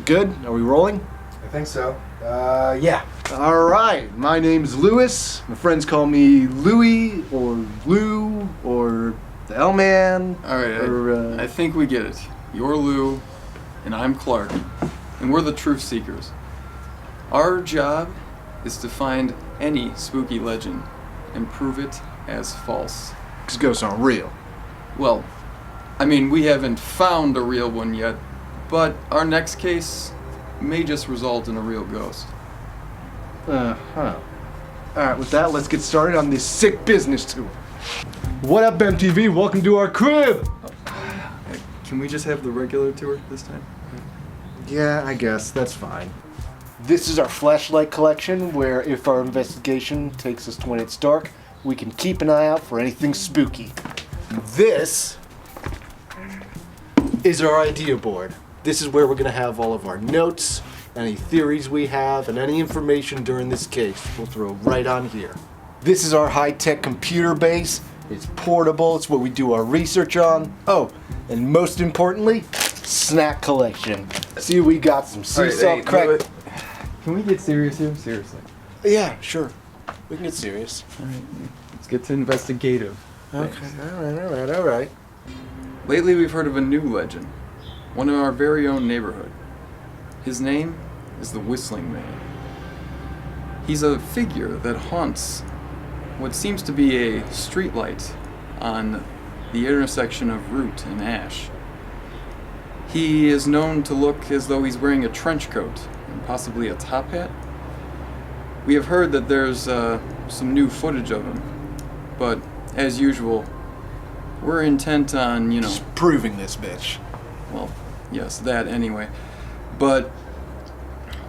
good? Are we rolling? I think so. Yeah. Alright, my name's Lewis. My friends call me Louie, or Lou, or the L-Man. Alright, I think we get it. You're Lou, and I'm Clark, and we're the truth seekers. Our job is to find any spooky legend and prove it as false. Because ghosts aren't real. Well, I mean, we haven't found a real one yet, but our next case may just result in a real ghost. Alright, with that, let's get started on this sick business tour. What up, MTV? Welcome to our crib! Can we just have the regular tour this time? Yeah, I guess. That's fine. This is our flashlight collection, where if our investigation takes us to when it's dark, we can keep an eye out for anything spooky. This is our idea board. This is where we're going to have all of our notes, any theories we have, and any information during this case. We'll throw right on here. This is our high-tech computer base. It's portable. It's what we do our research on. Oh, and most importantly, snack collection. See, we got some sea salt crack. Can we get serious here? Seriously. Yeah, sure. We can get serious. Alright, let's get to investigative. Okay, all right. Lately we've heard of a new legend, one in our very own neighborhood. His name is the Whistling Man. He's a figure that haunts what seems to be a streetlight on the intersection of Route and Ash. He is known to look as though he's wearing a trench coat and possibly a top hat. We have heard that there's some new footage of him, but as usual, we're intent on, Just proving this bitch. well, yes, that anyway. But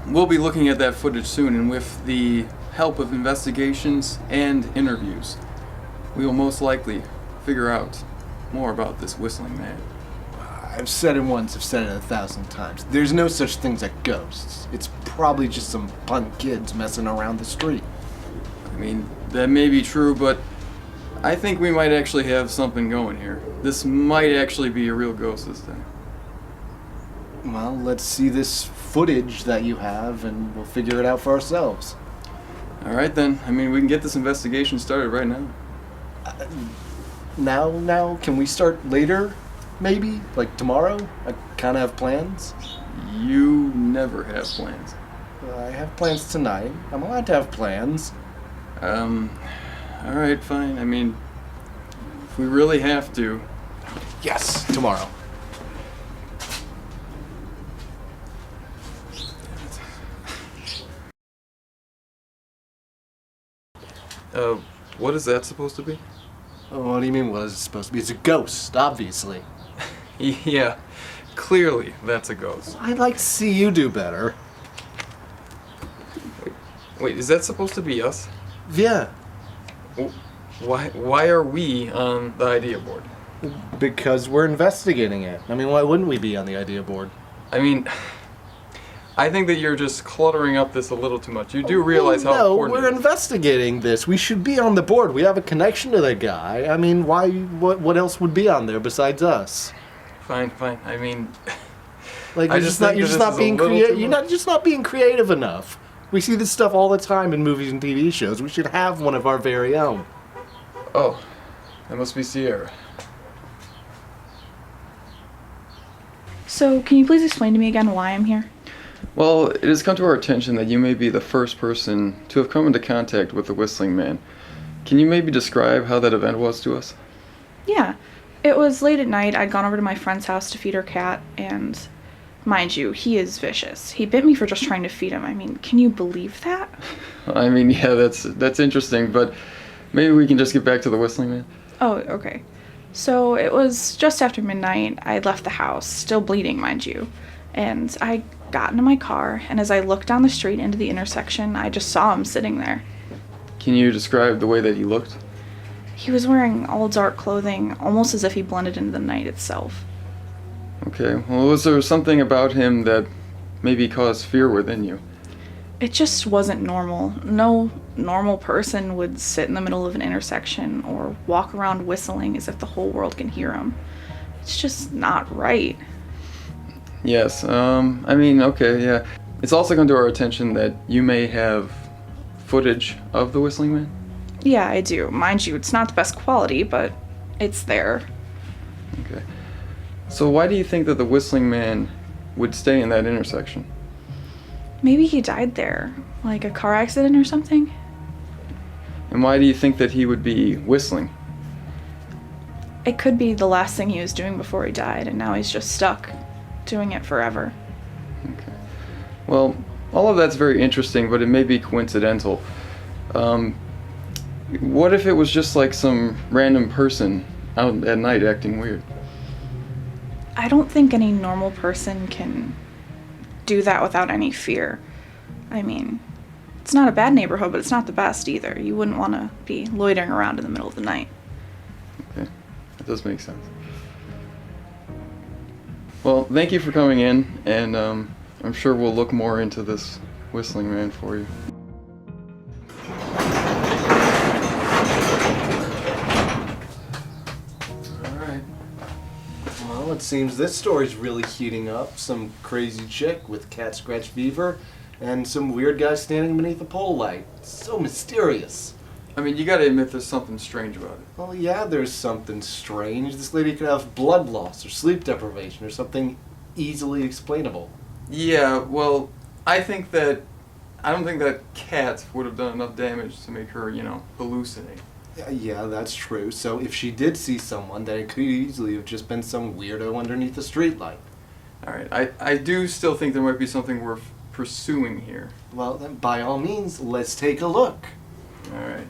we'll be looking at that footage soon, and with the help of investigations and interviews, we will most likely figure out more about this Whistling Man. I've said it once, I've said it 1,000 times. There's no such thing as ghosts. It's probably just some punk kids messing around the street. I mean, that may be true, but I think we might actually have something going here. This might actually be a real ghost this time. Well, let's see this footage that you have, and we'll figure it out for ourselves. Alright then, I mean, we can get this investigation started right now. Now, can we start later? Maybe? Like tomorrow? I kind of have plans. You never have plans. I have plans tonight. I'm allowed to have plans. Alright, fine. I mean, if we really have to. Yes, tomorrow. What is that supposed to be? Oh, what do you mean, what is it supposed to be? It's a ghost, obviously. Yeah, clearly that's a ghost. I'd like to see you do better. Wait, is that supposed to be us? Yeah. Why are we on the idea board? Because we're investigating it. I mean, why wouldn't we be on the idea board? I mean, I think that you're just cluttering up this a little too much. You do realize how important we're it is. investigating this. We should be on the board. We have a connection to the guy. I mean, why? What else would be on there besides us? Fine. I mean, Like, I you're just just not, think you're that just this not is a being little creative. too You're much. not just not being creative enough. We see this stuff all the time in movies and TV shows. We should have one of our very own. oh, that must be Sierra. So, can you please explain to me again why I'm here? Well, it has come to our attention that you may be the first person to have come into contact with the Whistling Man. Can you maybe describe how that event was to us? Yeah, it was late at night. I'd gone over to my friend's house to feed her cat, and mind you, he is vicious. He bit me for just trying to feed him. I mean, can you believe that? I mean, yeah, that's interesting, but maybe we can just get back to the Whistling Man. Oh, okay. So, it was just after midnight. I had left the house, still bleeding, mind you, and I got into my car, and as I looked down the street into the intersection, I just saw him sitting there. Can you describe the way that he looked? He was wearing all dark clothing, almost as if he blended into the night itself. Okay, well, was there something about him that maybe caused fear within you? It just wasn't normal. No normal person would sit in the middle of an intersection or walk around whistling as if the whole world can hear him. It's just not right. Yes, I mean, okay, yeah. It's also come to our attention that you may have footage of the Whistling Man. Yeah, I do. Mind you, it's not the best quality, but it's there. Okay. So why do you think that the Whistling Man would stay in that intersection? Maybe he died there, like a car accident or something. And why do you think that he would be whistling? It could be the last thing he was doing before he died, and now he's just stuck doing it forever. Okay. Well, all of that's very interesting, but it may be coincidental. What if it was just like some random person out at night acting weird? I don't think any normal person can do that without any fear. I mean, it's not a bad neighborhood, but it's not the best either. You wouldn't want to be loitering around in the middle of the night. Okay, that does make sense. Well, thank you for coming in, and I'm sure we'll look more into this Whistling Man for you. Alright. Well, it seems this story's really heating up. Some crazy chick with cat scratch fever, and some weird guy standing beneath a pole light. So mysterious. I mean, you gotta admit there's something strange about it. Well, yeah, there's something strange. This lady could have blood loss or sleep deprivation or something easily explainable. Yeah, well, I don't think that cat would have done enough damage to make her, hallucinate. Yeah, that's true. So if she did see someone, then it could easily have just been some weirdo underneath the streetlight. Alright, I do still think there might be something worth pursuing here. Well, then by all means, let's take a look. Alright.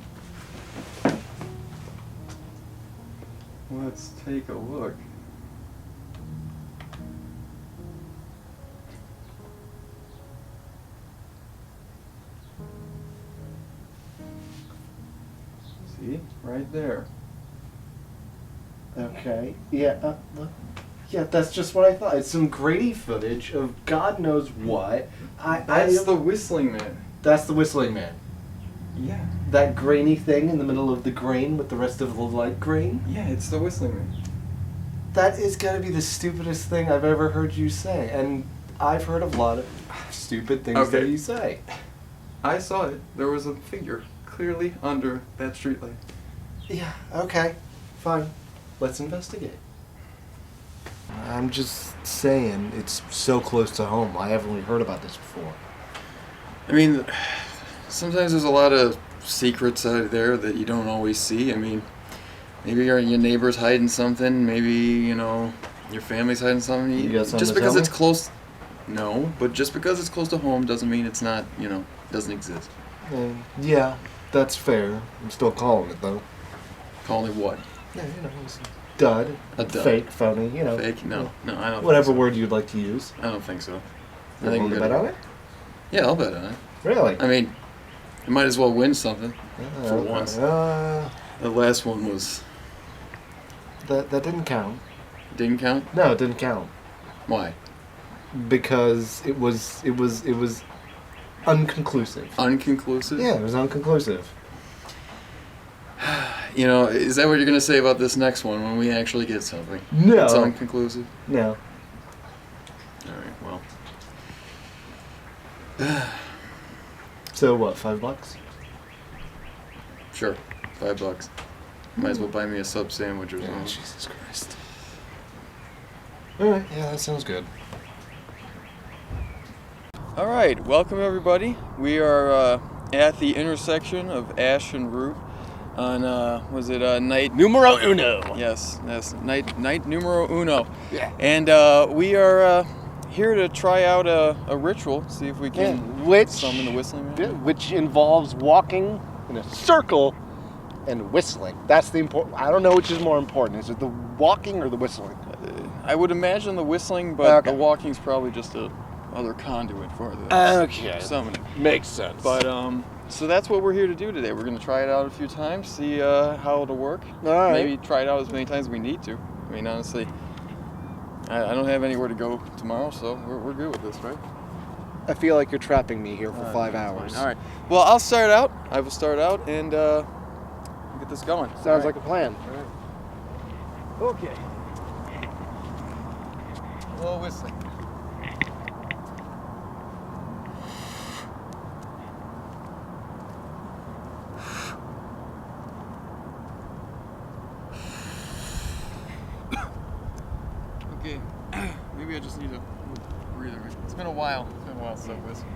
Let's take a look. See? Right there. Okay. Yeah. Yeah, that's just what I thought. It's some grainy footage of God knows what. That's the Whistling Man. That's the Whistling Man. Yeah. That grainy thing in the middle of the grain with the rest of the light grain. Yeah, it's the Whistling Man. That is gotta be the stupidest thing I've ever heard you say, and I've heard a lot of stupid things that you say. I saw it. There was a figure clearly under that streetlight. Yeah. Okay. Fine. Let's investigate. I'm just saying, it's so close to home. I haven't really heard about this before. I mean, sometimes there's a lot of secrets out there that you don't always see. I mean, maybe your neighbor's hiding something. Maybe, your family's hiding something. You got something just to because tell it's me? close. No, but just because it's close to home doesn't mean it's not, doesn't exist. Yeah, that's fair. I'm still calling it though. Calling it what? Yeah, it's dud. A dud. Fake, phony, Fake? No, I don't. Whatever think so. word you'd like to use. I don't think so. You willing to bet on it? Yeah, I'll bet on it. Really? I mean, you might as well win something for Okay. once. The last one was That didn't count. didn't count. No, it didn't count Why? because it was unconclusive. Unconclusive. Yeah, it was unconclusive. Is that what you're gonna say about this next one when we actually get something? No. It's unconclusive. No. All right. Well. So what? $5? Sure. $5. Might as well buy me a sub sandwich or something. Jesus Christ. All right. Yeah, that sounds good. All right. Welcome everybody. We are at the intersection of Ash and Root on night Numero uno. Yes, night numero uno. Yeah. And we are here to try out a ritual, see if we can summon the Whistling Man. Which involves walking in a circle and whistling. That's the important. I don't know which is more important. Is it the walking or the whistling? I would imagine the whistling, but Okay. the walking's probably just a other conduit for the Okay. summoning. Makes sense. But so that's what we're here to do today. We're gonna try it out a few times, see how it'll work. All right. Maybe try it out as many times as we need to. I mean, honestly, I don't have anywhere to go tomorrow, so we're good with this, right? I feel like you're trapping me here for 5 hours. All right. Well, I'll start out. I will start out and get this going. Sounds like a plan. Okay. A little whistling. while. It's been a while since I've whistled.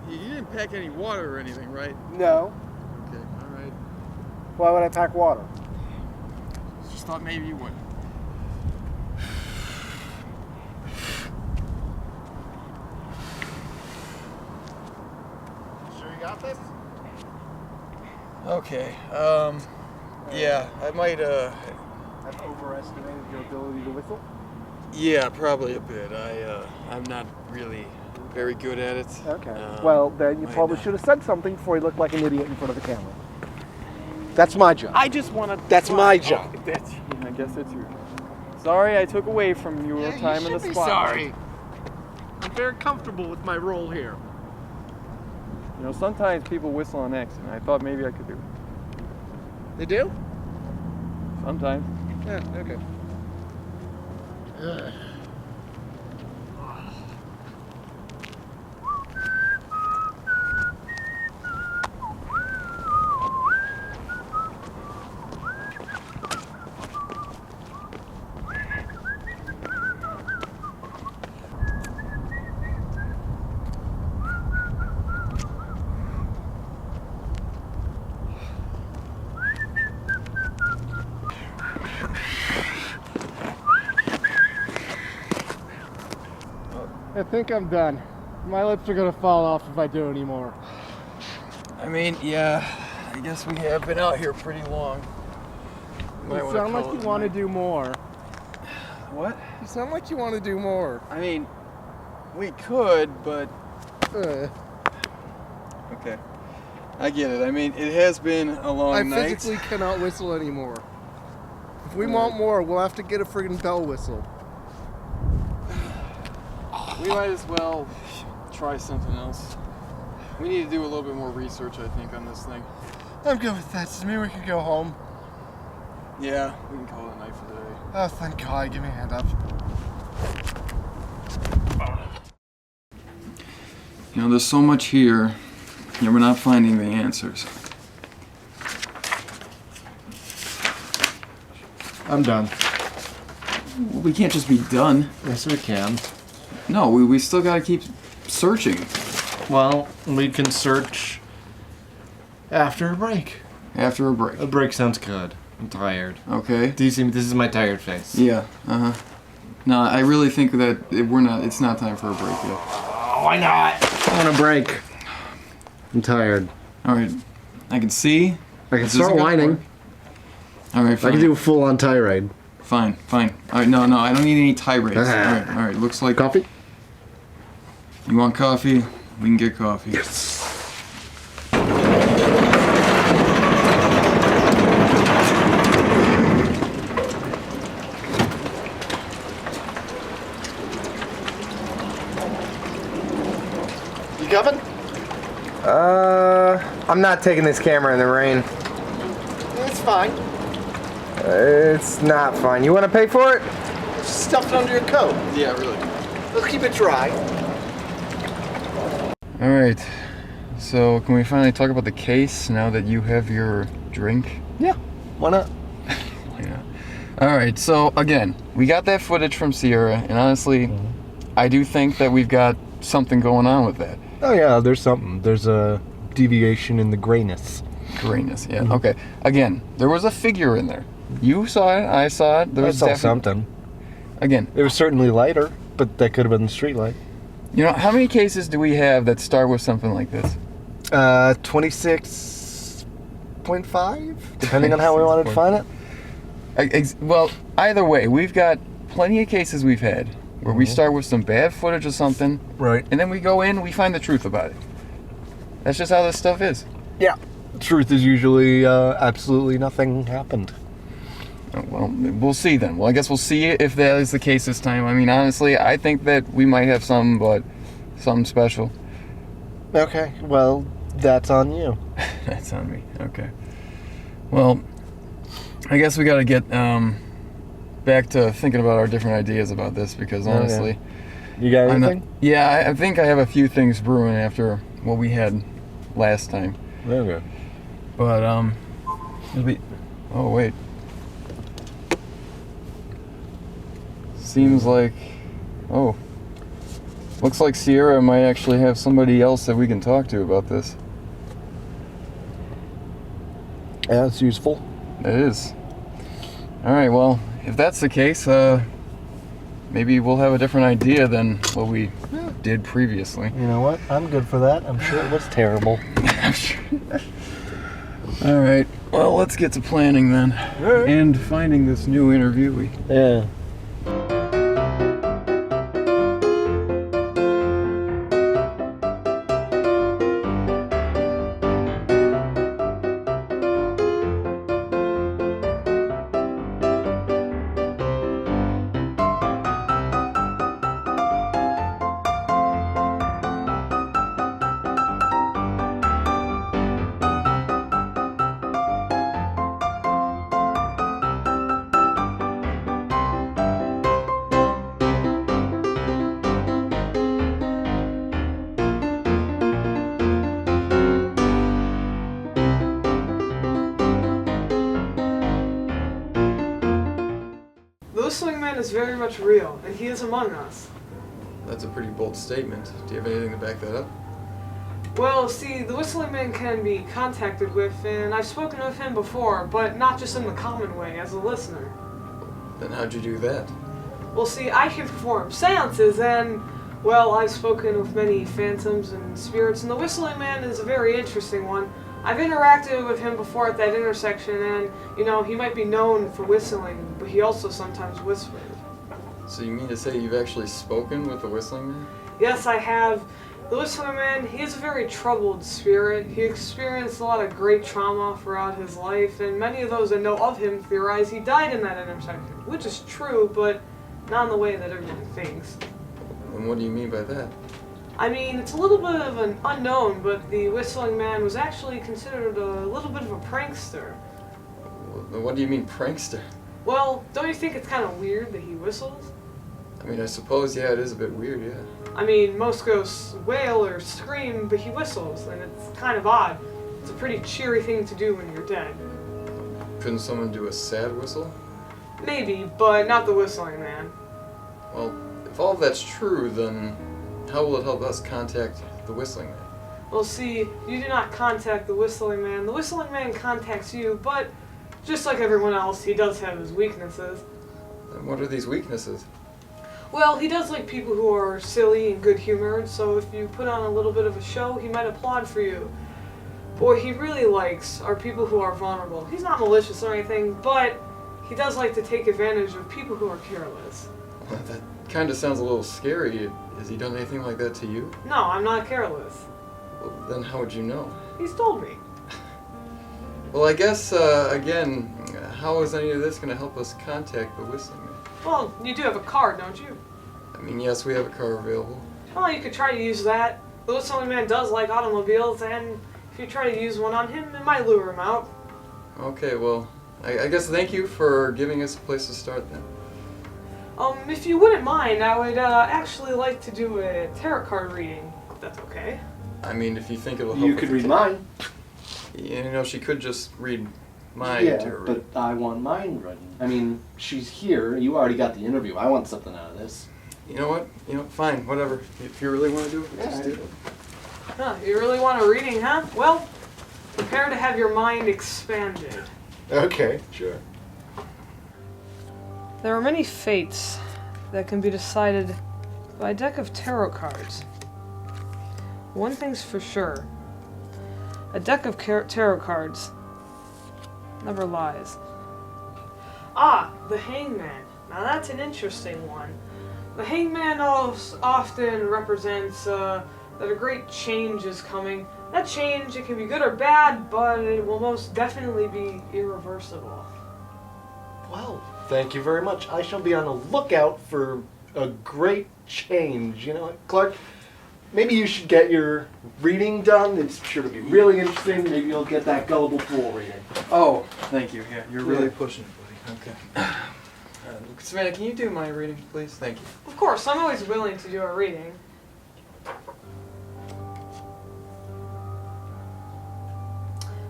You didn't pack any water or anything, right? No. Okay, all right. Why would I pack water? Just thought maybe you would. Sure you got this? Okay. Yeah, I might. I've overestimated your ability to whistle. Yeah, probably a bit. I'm not really very good at it. Okay. Well, then you might probably not. should have said something before you looked like an idiot in front of the camera. That's my job. I just want to. That's my job. I guess that's your. Sorry, I took away from your time in the spotlight. I'm very comfortable with my role here. You know, sometimes people whistle on accident. I thought maybe I could do it. They do? Sometimes. Yeah, okay. I think I'm done. My lips are gonna fall off if I do anymore. I mean, yeah, I guess we have been out here pretty long. You sound like you want to do more. What? You sound like you want to do more. I mean, we could, but Uh, okay. I get it. I mean, it has been a long I night. physically cannot whistle anymore. If we want more, we'll have to get a friggin' bell whistle. We might as well try something else. We need to do a little bit more research, I think, on this thing. I'm good with that. Does it mean we can go home? Yeah, we can call it a night for today. Oh, thank God. Give me a hand up. You know, there's so much here, and we're not finding the answers. I'm done. We can't just be done. Yes, we can. No, we still gotta keep searching. Well, we can search after a break. After a break. A break sounds good. I'm tired. Okay. Do you see me? This is my tired face. Yeah, uh-huh. No, I really think that it's not time for a break yet. Oh, why not? I want a break. I'm tired. Alright, I can see. I can This start isn't gonna whining. work. Alright, I fine. can do a full-on tirade. Fine. Alright, no, I don't need any tirades. Alright, looks like... Coffee? You want coffee? We can get coffee. Yes. You coming? I'm not taking this camera in the rain. It's fine. It's not fine. You want to pay for it? Just stuff it under your coat. Yeah, really. Let's keep it dry. Alright, so can we finally talk about the case now that you have your drink? Yeah. Why not? Yeah. Alright, so again, we got that footage from Sierra, and honestly, I do think that we've got something going on with that. Oh yeah, there's something. There's a deviation in the grayness. Grayness, yeah. Okay. Again, there was a figure in there. You saw it, I saw it. There I was saw definite- something. Again, It was certainly lighter, but that could have been the street light. you know, how many cases do we have that start with something like this? 26.5, depending on how we wanted to find it. Well, either way, we've got plenty of cases we've had where we start with some bad footage of something, Right. and then we go in, we find the truth about it. That's just how this stuff is. Yeah. Truth is usually absolutely nothing happened. Well, we'll see then. Well, I guess we'll see if that is the case this time. I mean, honestly, I think that we might have some, but something special. Okay, well, that's on you. That's on me. Okay. Well, I guess we got to get back to thinking about our different ideas about this because honestly, You got I'm not- anything? yeah, I think I have a few things brewing after what we had last time. Okay. But, it'll be... Oh, wait. Seems like... Oh. Looks like Sierra might actually have somebody else that we can talk to about this. Yeah, that's useful. It is. Alright, well, if that's the case, maybe we'll have a different idea than what we did previously. You know what? I'm good for that. I'm sure it was terrible. Alright, well, let's get to planning then. Alright. And finding this new interviewee. Yeah. The Whistling Man is very much real, and he is among us. That's a pretty bold statement. Do you have anything to back that up? Well, see, the Whistling Man can be contacted with, and I've spoken with him before, but not just in the common way, as a listener. Then how'd you do that? Well, see, I can perform seances, and, well, I've spoken with many phantoms and spirits, and the Whistling Man is a very interesting one. I've interacted with him before at that intersection, and, you know, he might be known for whistling, but he also sometimes whispers. So you mean to say you've actually spoken with the Whistling Man? Yes, I have. The Whistling Man, he is a very troubled spirit. He experienced a lot of great trauma throughout his life, and many of those that know of him theorize he died in that intersection, which is true, but not in the way that everyone thinks. And what do you mean by that? I mean, it's a little bit of an unknown, but the Whistling Man was actually considered a little bit of a prankster. What do you mean, prankster? Well, don't you think it's kind of weird that he whistles? I mean, I suppose, yeah, it is a bit weird, yeah. I mean, most ghosts wail or scream, but he whistles, and it's kind of odd. It's a pretty cheery thing to do when you're dead. Couldn't someone do a sad whistle? Maybe, but not the Whistling Man. Well, if all of that's true, then how will it help us contact the Whistling Man? Well, see, you do not contact the Whistling Man. The Whistling Man contacts you, but just like everyone else, he does have his weaknesses. And what are these weaknesses? Well, he does like people who are silly and good-humored, so if you put on a little bit of a show, he might applaud for you. But what he really likes are people who are vulnerable. He's not malicious or anything, but he does like to take advantage of people who are careless. Well, that kind of sounds a little scary. Has he done anything like that to you? No, I'm not careless. Well, then how would you know? He's told me. Well, I guess, again, how is any of this going to help us contact the Whistling Man? Well, you do have a card, don't you? I mean, yes, we have a car available. Well, you could try to use that. The Whistling Man does like automobiles, and if you try to use one on him, it might lure him out. Okay, well, I guess thank you for giving us a place to start then. If you wouldn't mind, I would actually like to do a tarot card reading, if that's okay. I mean, if you think it'll help. You could read mine. You know, she could just read mine to her. but I want mine read. I mean, she's here. You already got the interview. I want something out of this. You know what? You know, fine, whatever. If you really want to do it, just do it. Huh, you really want a reading, huh? Well, prepare to have your mind expanded. Okay, sure. There are many fates that can be decided by a deck of tarot cards. One thing's for sure. A deck of tarot cards never lies. Ah, the Hangman. Now that's an interesting one. The Hangman often represents that a great change is coming. That change, it can be good or bad, but it will most definitely be irreversible. Well, thank you very much. I shall be on the lookout for a great change. You know, Clark, maybe you should get your reading done. It's sure to be really interesting. Maybe you'll get that Gullible Fool reading. Oh, thank you. Yeah, you're really pushing it, buddy. Okay. Savannah, can you do my reading, please? Thank you. Of course, I'm always willing to do a reading.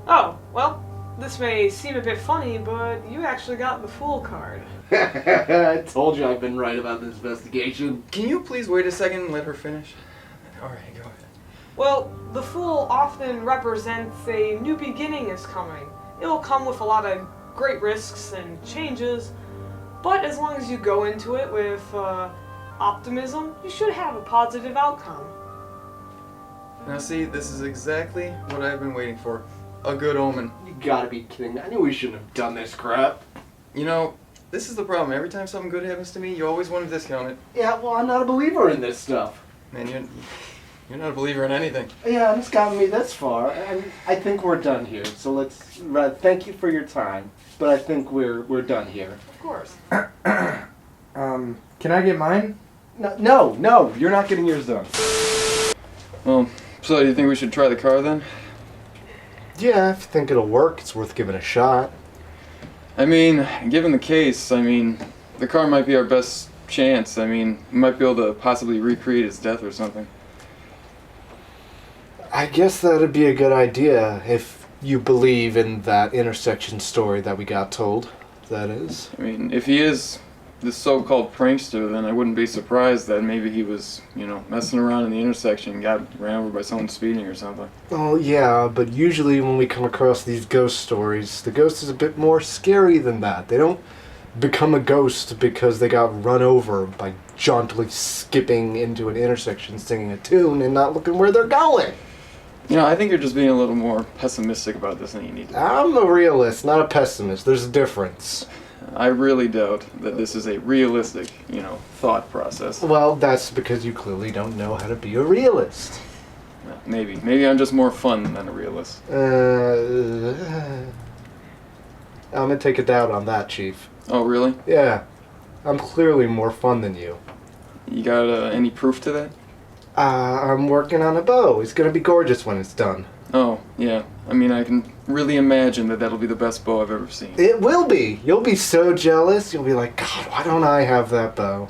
Oh, well, this may seem a bit funny, but you actually got the Fool card. I told you I've been right about this investigation. Can you please wait a second and let her finish? Alright, go ahead. Well, the Fool often represents a new beginning is coming. It will come with a lot of great risks and changes, but as long as you go into it with optimism, you should have a positive outcome. Now see, this is exactly what I've been waiting for. A good omen. You gotta be kidding me. I knew we shouldn't have done this crap. You know, this is the problem. Every time something good happens to me, you always want to discount it. Yeah, well, I'm not a believer in this stuff. Man, you're not a believer in anything. Yeah, it's gotten me this far, and I think we're done here. So let's, thank you for your time, but I think we're done here. Of course. Can I get mine? No, you're not getting yours done. Well, so do you think we should try the car then? Yeah, if you think it'll work, it's worth giving a shot. I mean, given the case, the car might be our best chance. We might be able to possibly recreate his death or something. I guess that'd be a good idea if you believe in that intersection story that we got told, that is. If he is this so-called prankster, then I wouldn't be surprised that maybe he was, messing around in the intersection and got ran over by someone speeding or something. Oh, yeah, but usually when we come across these ghost stories, the ghost is a bit more scary than that. They don't become a ghost because they got run over by jauntily skipping into an intersection singing a tune and not looking where they're going. I think you're just being a little more pessimistic about this than you need to be. I'm a realist, not a pessimist. There's a difference. I really doubt that this is a realistic, thought process. Well, that's because you clearly don't know how to be a realist. Well, maybe I'm just more fun than a realist. I'm gonna take a doubt on that, Chief. Oh, really? Yeah, I'm clearly more fun than you. You got any proof to that? I'm working on a bow. It's gonna be gorgeous when it's done. Oh, yeah. I can really imagine that that'll be the best bow I've ever seen. It will be. You'll be so jealous. You'll be like, God, why don't I have that bow?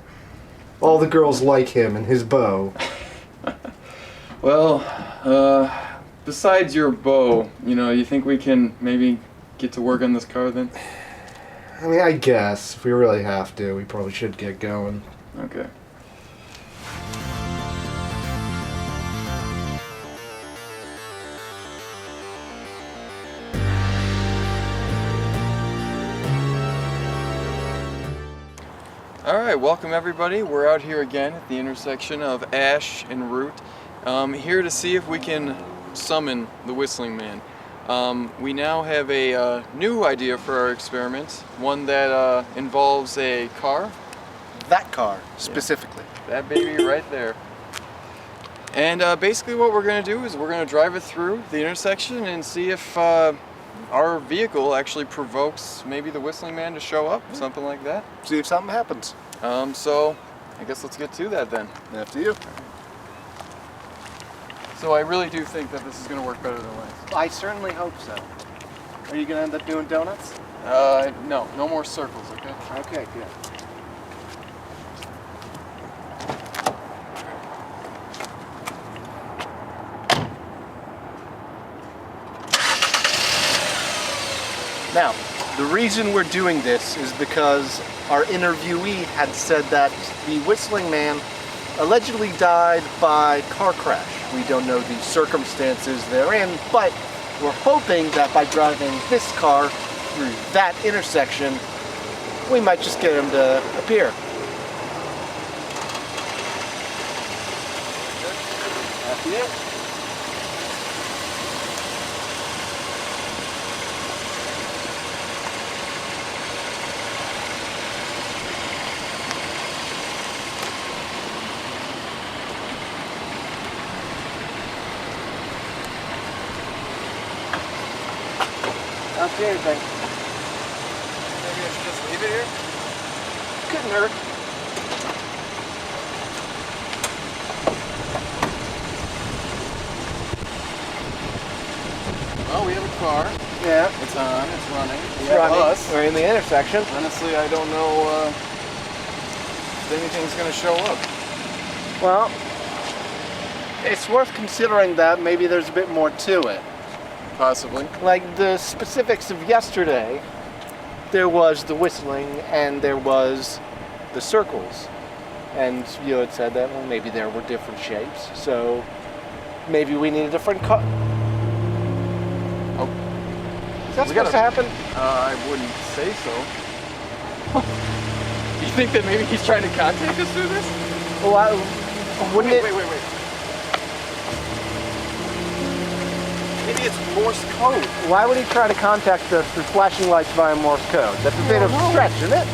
All the girls like him and his bow. Well, besides your bow, you think we can maybe get to work on this car then? I guess. If we really have to, we probably should get going. Okay. Alright, welcome everybody. We're out here again at the intersection of Ash and Route, here to see if we can summon the Whistling Man. We now have a new idea for our experiment, one that involves a car. That car, specifically. Yeah, that baby right there. And basically what we're going to do is we're going to drive it through the intersection and see if our vehicle actually provokes maybe the Whistling Man to show up, something like that. See if something happens. So I guess let's get to that then. After you. So I really do think that this is going to work better than last. I certainly hope so. Are you going to end up doing donuts? No more circles, okay? Okay, good. Now, the reason we're doing this is because our interviewee had said that the Whistling Man allegedly died by car crash. We don't know the circumstances therein, but we're hoping that by driving this car through that intersection, we might just get him to appear. After you. I don't see anything. Maybe I should just leave it here? Couldn't hurt. Well, we have a car. Yeah. It's on. It's running. We It's have running. us. We're in the intersection. Honestly, I don't know if anything's gonna show up. Well, it's worth considering that maybe there's a bit more to it. Possibly. Like the specifics of yesterday, there was the whistling and there was the circles. And you had said that, well, maybe there were different shapes. So maybe we need a different cut. Oh, Is that We supposed gotta- to happen? I wouldn't say so. Do you think that maybe he's trying to contact us through this? Well, wouldn't it? Wait. Maybe it's Morse code. Why would he try to contact us through flashing lights via Morse code? That's a bit of a stretch, isn't it?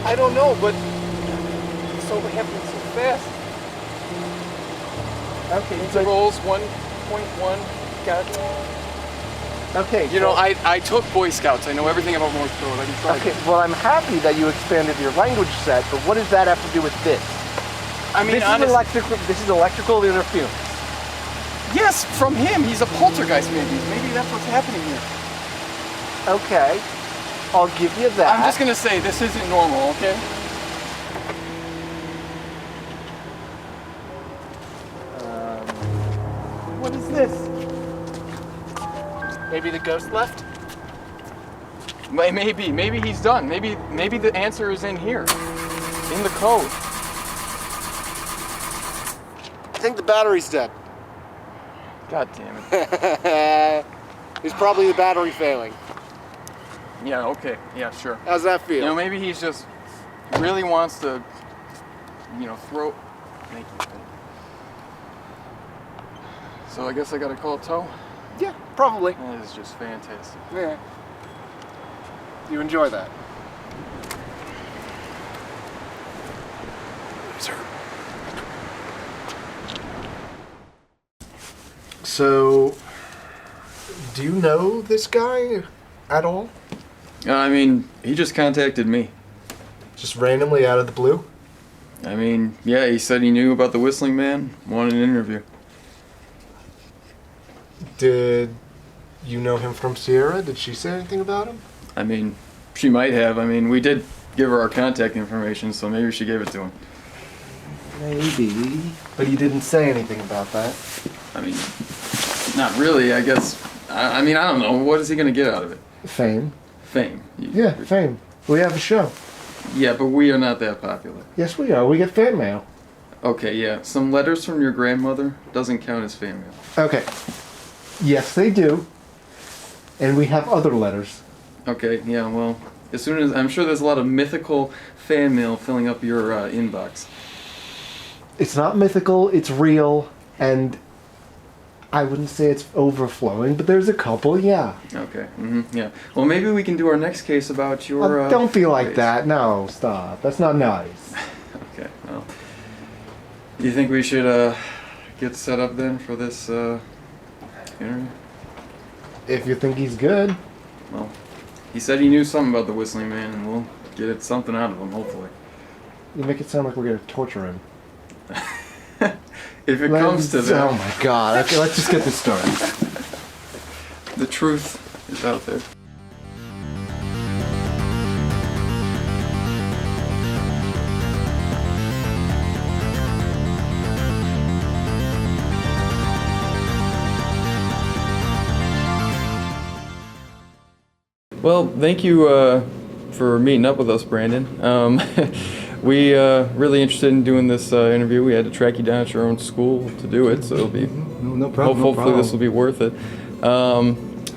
I don't know, but it's so happening so fast. Okay. Intervals 1.1. Got it. Okay. You know, I took Boy Scouts. I know everything about Morse code. I can try. Okay. Well, I'm happy that you expanded your language set, but what does that have to do with this? I mean, This is honestly, electrical. This is electrical interference. yes, from him. He's a poltergeist, maybe. Maybe that's what's happening here. Okay. I'll give you that. I'm just gonna say this isn't normal, okay? What is this? Maybe the ghost left? Maybe he's done. Maybe the answer is in here, in the code. I think the battery's dead. God damn it. It's probably the battery failing. Yeah. Okay. Yeah. Sure. How's that feel? You know, maybe he's just really wants to, throw. Thank you. So I guess I gotta call tow. Yeah, probably. That is just fantastic. Yeah. You enjoy that? Sir. So, do you know this guy at all? I mean, he just contacted me. Just randomly out of the blue? I mean, yeah, he said he knew about the Whistling Man, wanted an interview. Did you know him from Sierra? Did she say anything about him? I mean, she might have. I mean, we did give her our contact information, so maybe she gave it to him. Maybe. But he didn't say anything about that. I mean, not really, I guess. I mean, I don't know. What is he going to get out of it? Fame. Fame. Yeah, fame. We have a show. Yeah, but we are not that popular. Yes, we are. We get fan mail. Okay, yeah. Some letters from your grandmother doesn't count as fan mail. Okay. Yes, they do. And we have other letters. Okay, yeah, well, as soon as... I'm sure there's a lot of mythical fan mail filling up your inbox. It's not mythical, it's real, and I wouldn't say it's overflowing, but there's a couple, yeah. Okay, yeah. Well, maybe we can do our next case about your... Don't be like race. that. No, stop. That's not nice. Okay, well... Do you think we should get set up then for this interview? If you think he's good. Well, he said he knew something about the Whistling Man, and we'll get something out of him, hopefully. You make it sound like we're going to torture him. If it comes to that, Oh my god. Okay, let's just get this started. the truth is out there. Well, thank you for meeting up with us, Brandon. We really interested in doing this interview. We had to track you down at your own school to do it, so it'll be No problem. hopefully this will be worth it.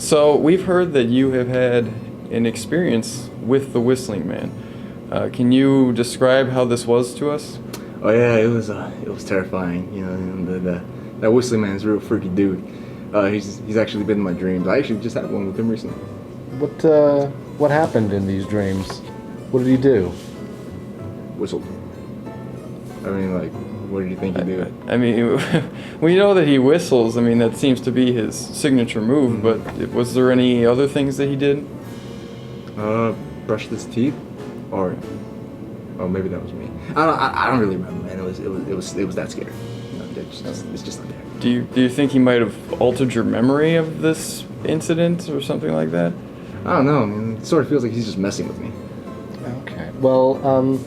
So we've heard that you have had an experience with the Whistling Man. Can you describe how this was to us? Oh yeah, it was terrifying. You know, and that Whistling Man's a real freaky dude. He's actually been in my dreams. I actually just had one with him recently. What happened in these dreams? What did he do? Whistled. I mean, like, what did you think he did? I mean, we know that he whistles. I mean, that seems to be his signature move, but was there any other things that he did? Brushed his teeth, or maybe that was me. I don't really remember, man. It was that scary. You know, it's just not there. Do you think he might have altered your memory of this incident or something like that? I don't know. I mean, it sort of feels like he's just messing with me. Okay. Well,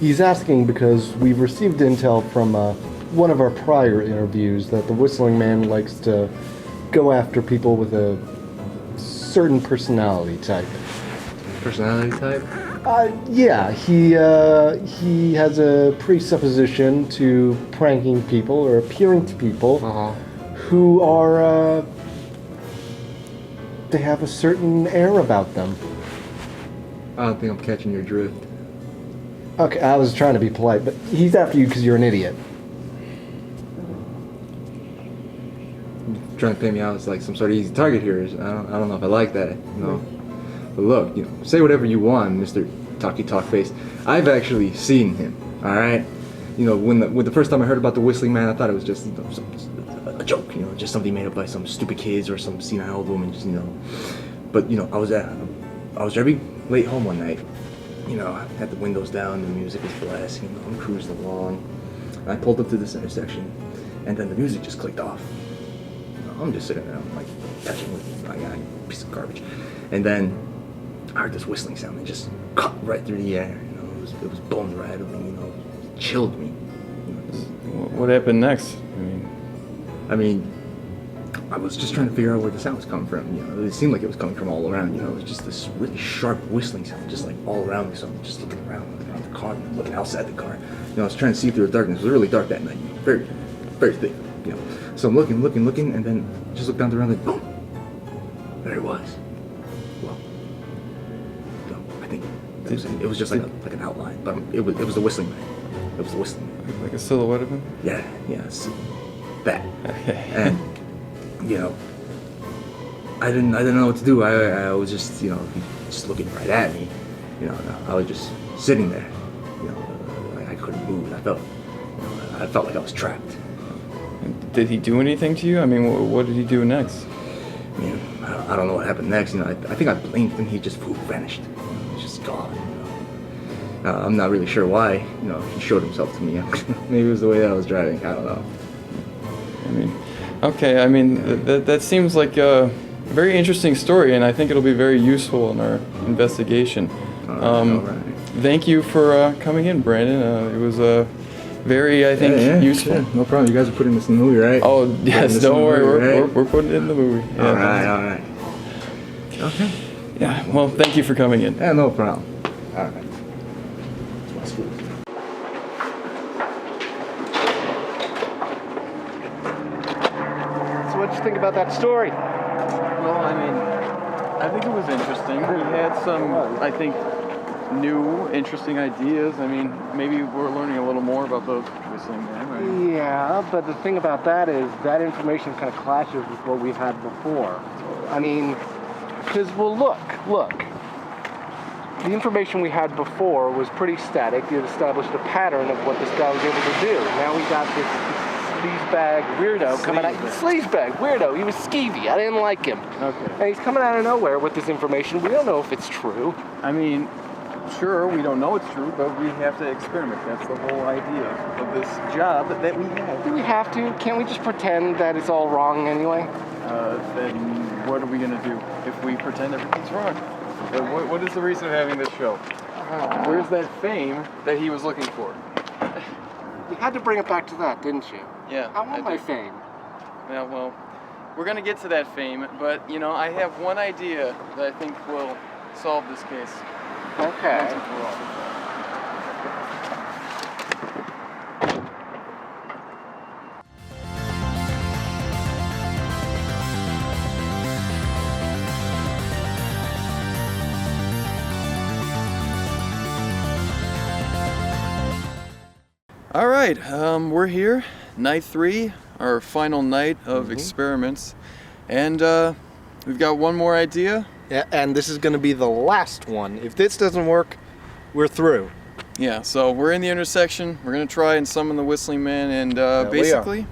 he's asking because we've received intel from one of our prior interviews that the Whistling Man likes to go after people with a certain personality type. Personality type? Yeah, he has a presupposition to pranking people or appearing to people who are, they have a certain air about them. I don't think I'm catching your drift. Okay, I was trying to be polite, but he's after you because you're an idiot. Trying to paint me out as like some sort of easy target here. I don't know if I like that. No. But look, say whatever you want, Mr. Talky Talk Face. I've actually seen him. All right. When the first time I heard about the Whistling Man, I thought it was just a joke. Just something made up by some stupid kids or some senile old woman. But I was driving late home one night. I had the windows down, the music was blasting. I'm cruising along. And I pulled up to this intersection, and then the music just clicked off. I'm just sitting there, I'm like touching with my piece of garbage, and then I heard this whistling sound. It just cut right through the air. It was bone rattling. It chilled me. What happened next? I mean, I was just trying to figure out where the sound was coming from. It seemed like it was coming from all around. It was just this really sharp whistling sound, just like all around me. So I'm just looking around the car, looking outside the car. I was trying to see through the darkness. It was really dark that night. Very, very thick. So I'm looking, and then just looked down the road and boom! There it was. Well, no, I think it was just like an outline, but it was the Whistling Man. It was the Whistling Man. Like a silhouette of him? Yeah, so that. And I didn't know what to do. I was just just looking right at me. I was just sitting there. I couldn't move. I felt like I was trapped. Did he do anything to you? I mean, what did he do next? I don't know what happened next. I think I blinked and he just vanished. He was just gone. I'm not really sure why. He showed himself to me. Maybe it was the way that I was driving. I don't know. Okay. That seems like a very interesting story, and I think it'll be very useful in our investigation. All right. Thank you for coming in, Brandon. It was very, I think, useful. Sure. No problem. You guys are putting this in the movie, right? Oh, yes, don't worry. We're putting it in the movie. Yeah. All right. Okay. Yeah, well, thank you for coming in. Yeah, no problem. All right. So what'd you think about that story? Well, I think it was interesting. He had some, I think, new, interesting ideas. Maybe we're learning a little more about the Whistling Man, right? Yeah, but the thing about that is that information kind of clashes with what we've had before. Because, look. The information we had before was pretty static. It established a pattern of what this guy was able to do. Now we got this sleazebag weirdo coming out. Sleazebag weirdo. He was skeevy. I didn't like him. Okay. And he's coming out of nowhere with this information. We don't know if it's true. Sure, we don't know it's true, but we have to experiment. That's the whole idea of this job that we have. Do we have to? Can't we just pretend that it's all wrong anyway? Then what are we going to do if we pretend everything's wrong? What is the reason of having this show? Where's that fame that he was looking for? You had to bring it back to that, didn't you? Yeah. I want my fame. Yeah, well, we're going to get to that fame, but, I have one idea that I think will solve this case. Okay. All right, we're here, night 3, our final night of experiments, and we've got one more idea. Yeah, and this is going to be the last one. If this doesn't work, we're through. Yeah, so we're in the intersection. We're going to try and summon the Whistling Man, and basically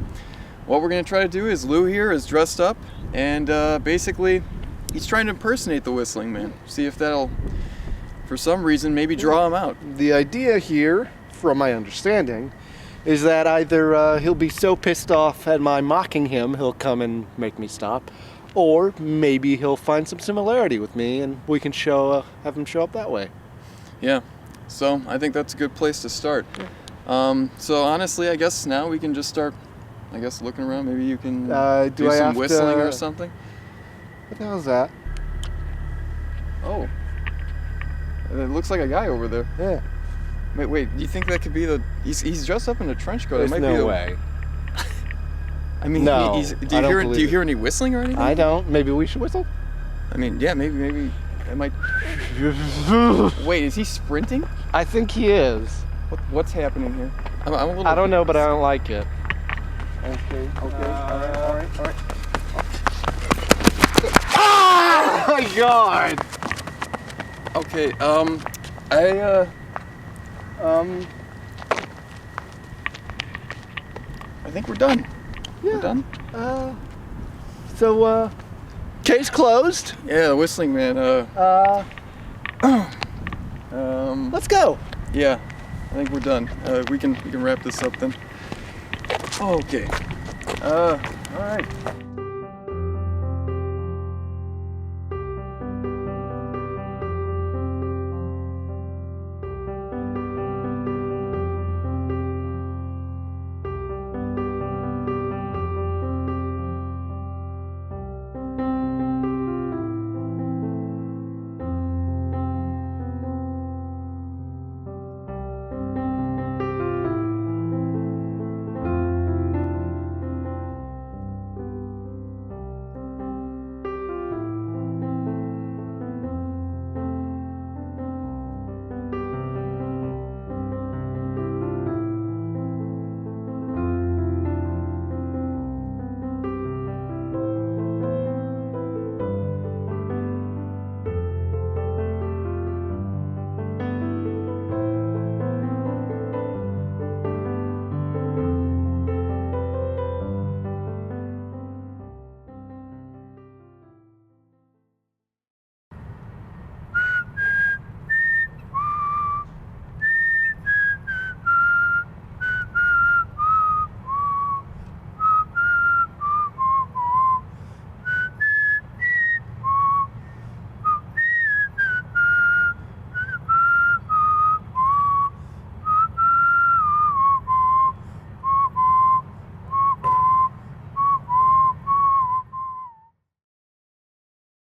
what we're going to try to do is Lou here is dressed up, and basically he's trying to impersonate the Whistling Man. See if that'll, for some reason, maybe draw him out. The idea here, from my understanding, is that either he'll be so pissed off at my mocking him, he'll come and make me stop, or maybe he'll find some similarity with me and we can have him show up that way. Yeah. So I think that's a good place to start. So honestly, I guess now we can just start, looking around. Maybe you can do some whistling or something. What the hell is that? Oh. It looks like a guy over there. Yeah. Wait, do you think that could be he's dressed up in a trench coat? There's It might no be way. I mean, No, do you hear any whistling or anything? I don't. Maybe we should whistle? I mean, yeah, maybe it might. Wait, is he sprinting? I think he is. What's happening here? I'm a little. I don't know, but I don't like it. Okay. All right. Oh my god! Okay, I think we're done. Yeah. We're done? So, case closed. Yeah, the whistling man, Let's go. yeah, I think we're done. We can wrap this up then. Okay. All right.